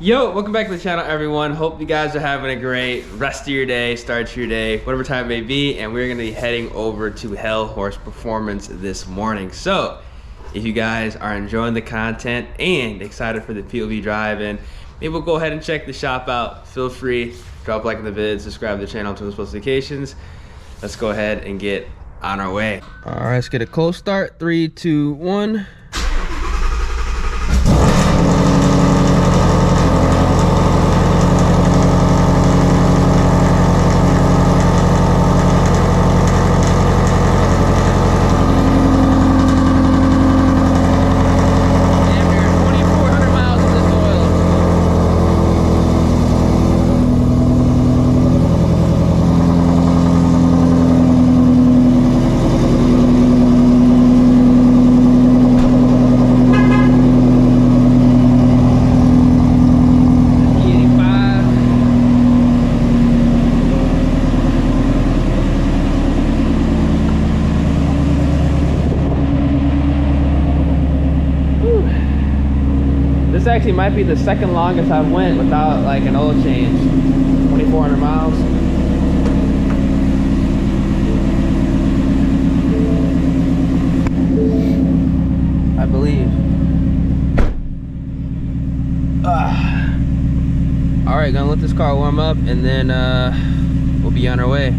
Yo, welcome back to the channel, everyone. Hope you guys are having a great rest of your day, start to your day, whatever time it may be. And we're gonna be heading over to HELLHORSE Performance this morning. So if you guys are enjoying the content and excited for the POV drive-in, maybe we'll go ahead and check the shop out. Feel free, drop a like in the vid, subscribe to the channel to those notifications. Let's go ahead and get on our way. All right, let's get a cold start. 3, 2, 1. This actually might be the second longest I've went without like an oil change. 2,400 miles. I believe. All right, gonna let this car warm up and then we'll be on our way.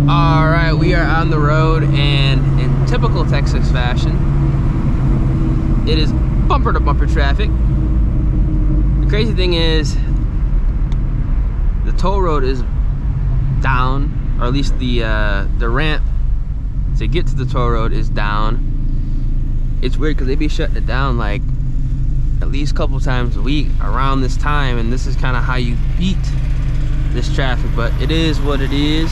All right, we are on the road, and in typical Texas fashion, it is bumper to bumper traffic. The crazy thing is, the toll road is down, or at least the ramp to get to the toll road is down. It's weird because they be shutting it down like at least a couple times a week around this time, and this is kind of how you beat this traffic, but it is what it is.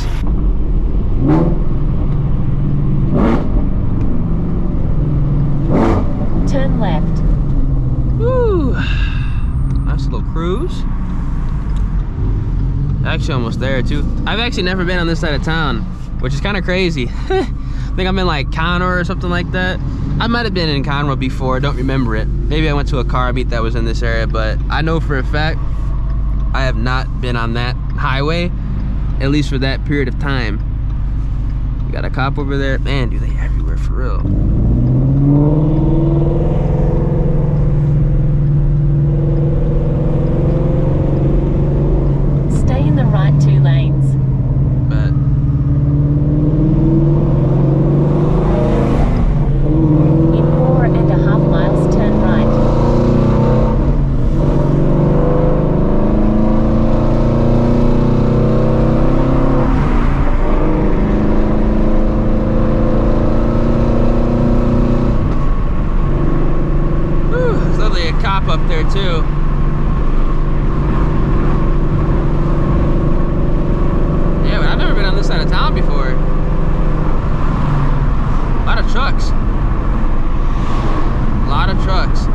10 left. Woo! Nice little cruise. Actually almost there too. I've actually never been on this side of town, which is kind of crazy. I think I'm in like Conroe or something like that. I might have been in Conroe before, I don't remember it. Maybe I went to a car meet that was in this area, but I know for a fact I have not been on that highway, at least for that period of time. We got a cop over there. Man, dude, they everywhere for real. Stay in the right 2 lanes. But In 4.5 miles, turn right. there's literally a cop up there too. Yeah, but I've never been on this side of town before. A lot of trucks. A lot of trucks.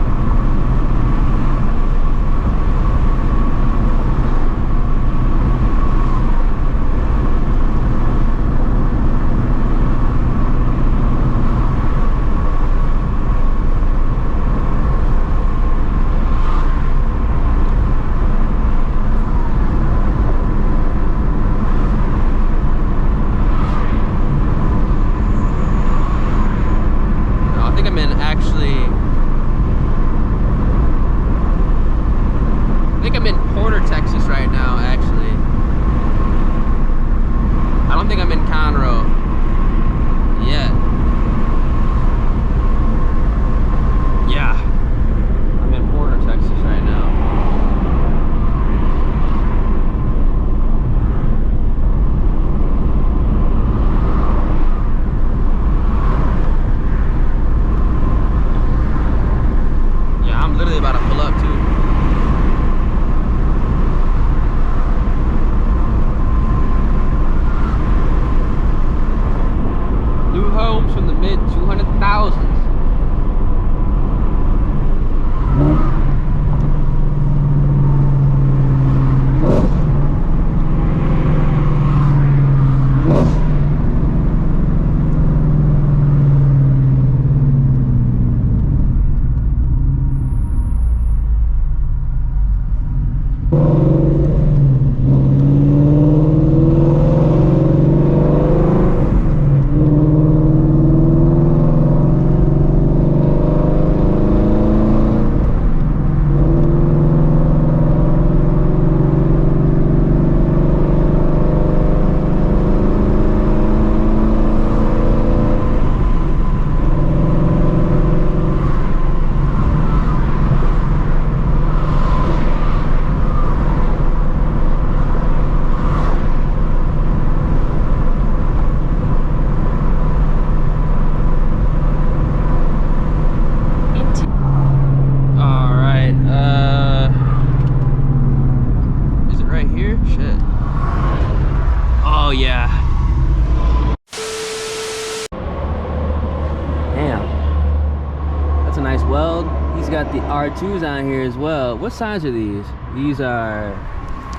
That's a nice weld. He's got the R2s on here as well. What size are these? These are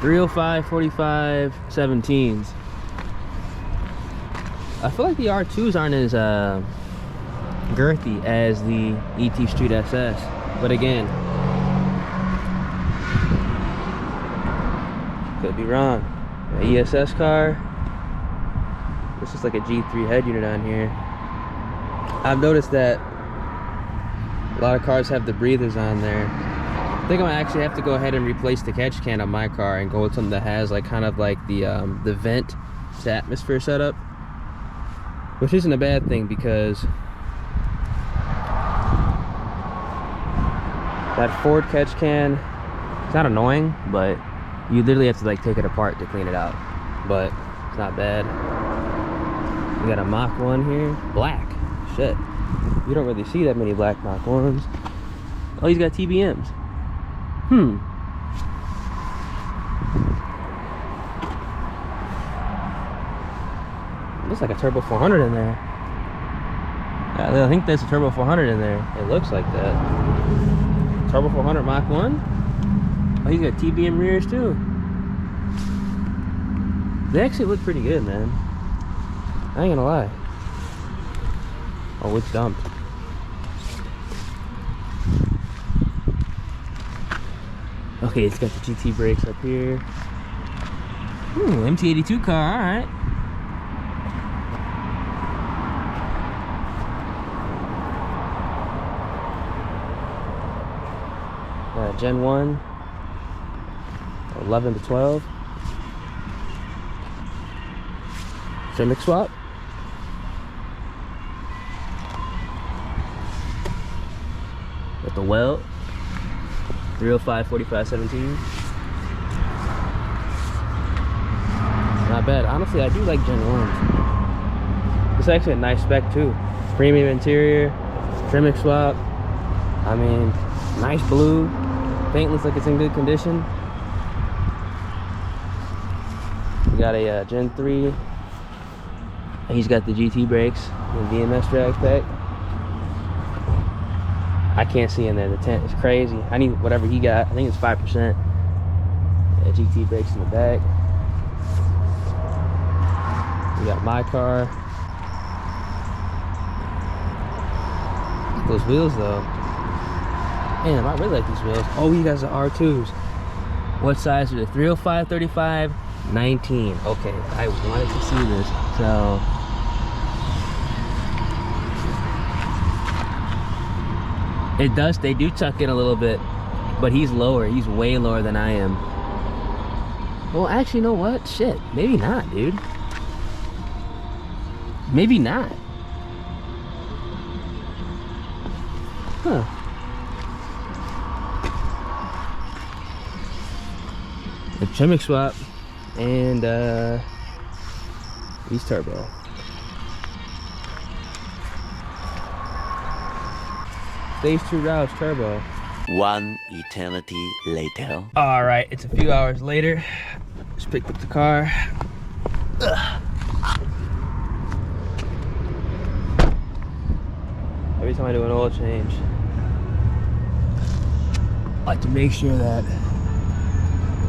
305, 45, 17s. I feel like the R2s aren't as girthy as the ET Street SS. But again, could be wrong. An ESS car. This is like a G3 head unit on here. I've noticed that a lot of cars have the breathers on there. I think I'm gonna actually have to go ahead and replace the catch can on my car and go with something that has like kind of like the vent to atmosphere setup, which isn't a bad thing because that Ford catch can, it's not annoying, but you literally have to like take it apart to clean it out. But it's not bad. We got a Mach 1 here, black. Shit, you don't really see that many black Mach 1s. Oh, he's got TBMs. Looks like a Turbo 400 in there. I think there's a Turbo 400 in there. It looks like that. Turbo 400 Mach 1. Oh, he's got TBM rears too. They actually look pretty good, man. I ain't gonna lie. Oh, it's dumped. Okay, it's got the GT brakes up here. Ooh, MT82 car, alright. Gen 1, 11 to 12. Trim swap. Got the weld. 305, 45, 17. Not bad. Honestly, I do like Gen 1s. It's actually a nice spec too. Premium interior, trim swap. I mean, nice blue. Paint looks like it's in good condition. We got a Gen 3. He's got the GT brakes and DMS drag pack. I can't see in there. The tent is crazy. I need whatever he got. I think it's 5%. Yeah, GT brakes in the back. We got my car. Those wheels though. Man, I really like these wheels. Oh, he has the R2s. What size are they? 305, 35, 19. Okay, I wanted to see this. So it does, they do tuck in a little bit, but he's lower. He's way lower than I am. Well, actually, you know what? Shit, maybe not, dude. Maybe not. Huh. The trim swap and these turbo. Stage 2 routes turbo. One eternity later. All right, it's a few hours later. Just picked up the car. Ugh. Every time I do an oil change, I like to make sure that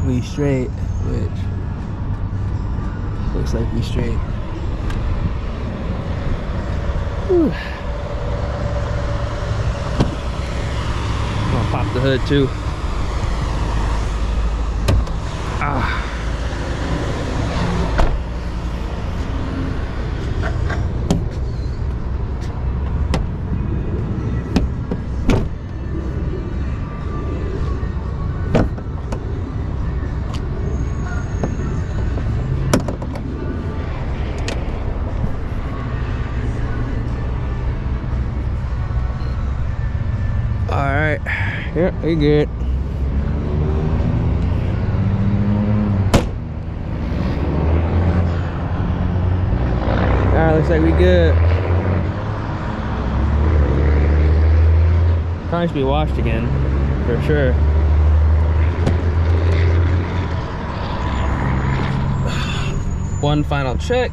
we straight, which looks like we straight. Whew. I'm gonna pop the hood too. Ah. Alright, yep, we good. Alright, looks like we good. Probably should be washed again, for sure. One final check.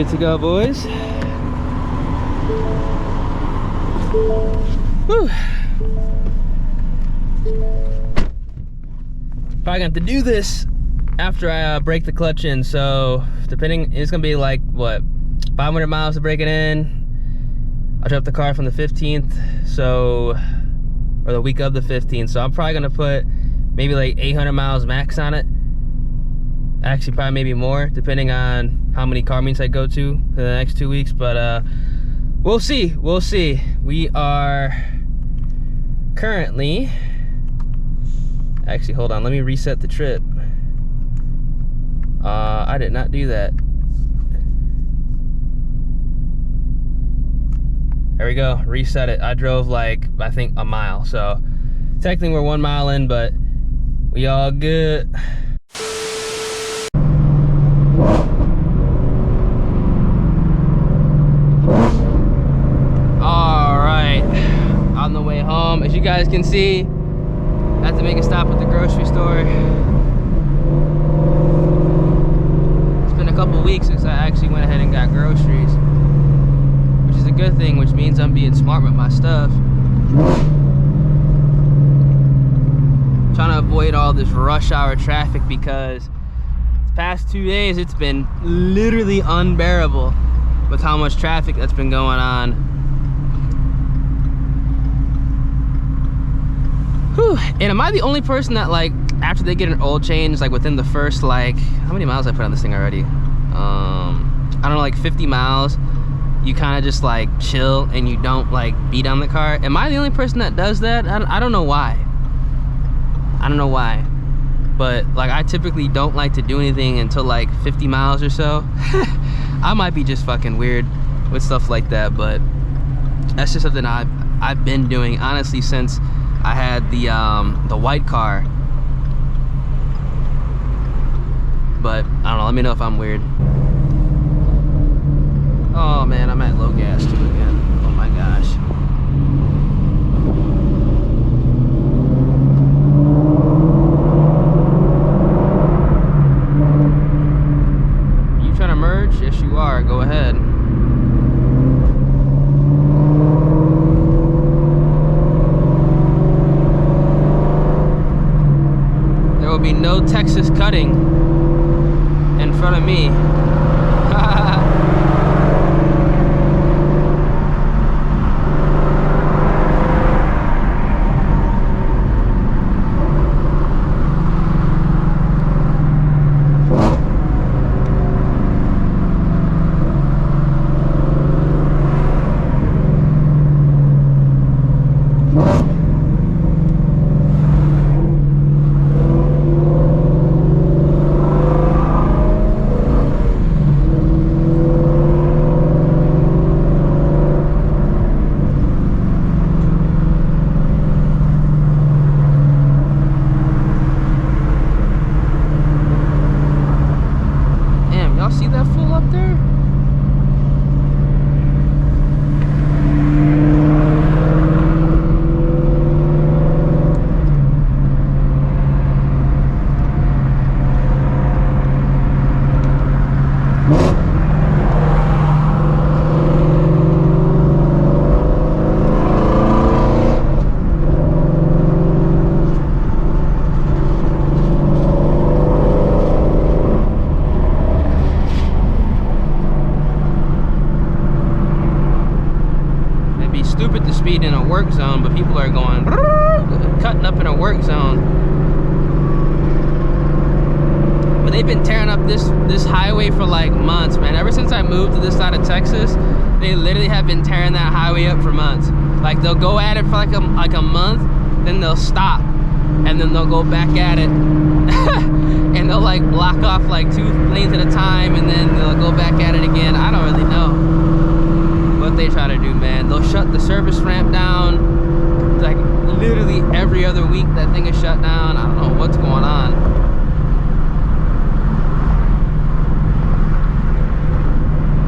good to go, boys. Whew. Probably gonna have to do this after I break the clutch in. So depending, it's gonna be like what, 500 miles to break it in. I dropped the car from the 15th, so, or the week of the 15th. So I'm probably gonna put maybe like 800 miles max on it. Actually, probably maybe more, depending on how many car meets I go to for the next 2 weeks. But we'll see, we'll see. We are currently, actually, hold on, let me reset the trip. I did not do that. There we go, reset it. I drove like, I think, a mile. So technically we're 1 mile in, but we all good. All right, on the way home. As you guys can see, I had to make a stop at the grocery store. It's been a couple weeks since I actually went ahead and got groceries, which is a good thing, which means I'm being smart with my stuff. Trying to avoid all this rush hour traffic, because the past 2 days it's been literally unbearable with how much traffic that's been going on. Whew. And am I the only person that, like, after they get an oil change, like within the first, like, how many miles I put on this thing already? I don't know, like 50 miles, you kind of just like chill and you don't like beat on the car? Am I the only person that does that? I don't know why. I don't know why. But like, I typically don't like to do anything until like 50 miles or so. I might be just fucking weird with stuff like that, but that's just something I've been doing, honestly, since I had the white car. But I don't know, let me know if I'm weird. Oh man, I'm at low gas too again. Oh my gosh. Are you trying to merge? Yes, you are. Go ahead. There will be no Texas cutting in front of me. See that fool up there? Stupid to speed in a work zone, but people are going cutting up in a work zone. But they've been tearing up this highway for like months, man. Ever since I moved to this side of Texas, they literally have been tearing that highway up for months. Like, they'll go at it for like a month, then they'll stop, and then they'll go back at it. And they'll like block off like 2 lanes at a time, and then they'll go back at it again. I don't really know what they try to do, man. They'll shut the service ramp down like literally every other week. That thing is shut down. I don't know what's going on.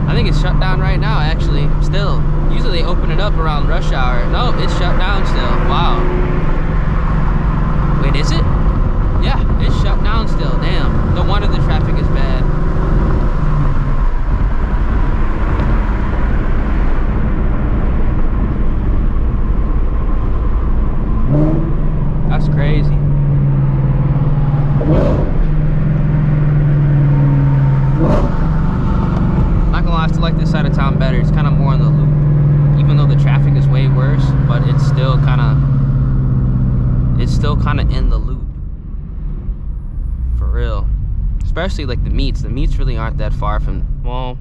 I think it's shut down right now, actually. Still, usually they open it up around rush hour. No, it's shut down still. Wow. Wait, is it? Yeah, it's shut down still. Damn, no wonder the traffic is bad. kind of in the loop. For real. Especially like the meets. The meets really aren't that far from, well,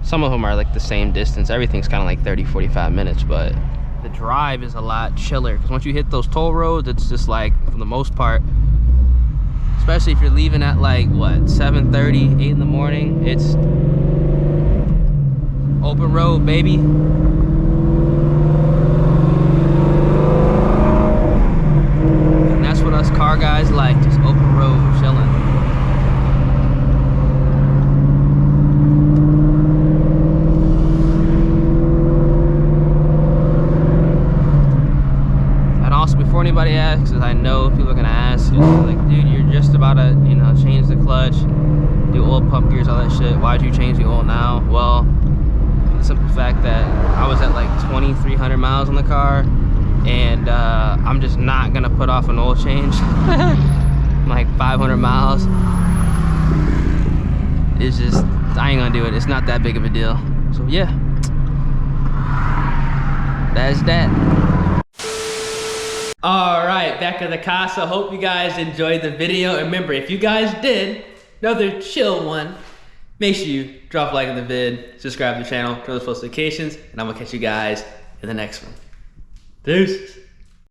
some of them are like the same distance. Everything's kind of like 30-45 minutes, but the drive is a lot chiller because once you hit those toll roads, it's just like, for the most part, especially if you're leaving at like what, 7:30, 8 in the morning, it's open road, baby. And that's what us car guys like, just open road, chilling. Before anybody asks, because I know people are gonna ask, like, dude, you're just about to, you know, change the clutch, do oil pump gears, all that shit. Why'd you change the oil now? Well, the simple fact that I was at like 2,300 miles on the car, and I'm just not gonna put off an oil change. Like 500 miles. It's just, I ain't gonna do it. It's not that big of a deal. So yeah, that's that. All right, back at the casa. Hope you guys enjoyed the video. And remember, if you guys did, another chill one, make sure you drop a like on the vid, subscribe to the channel, turn those post notifications, and I'm gonna catch you guys in the next one. Deuces.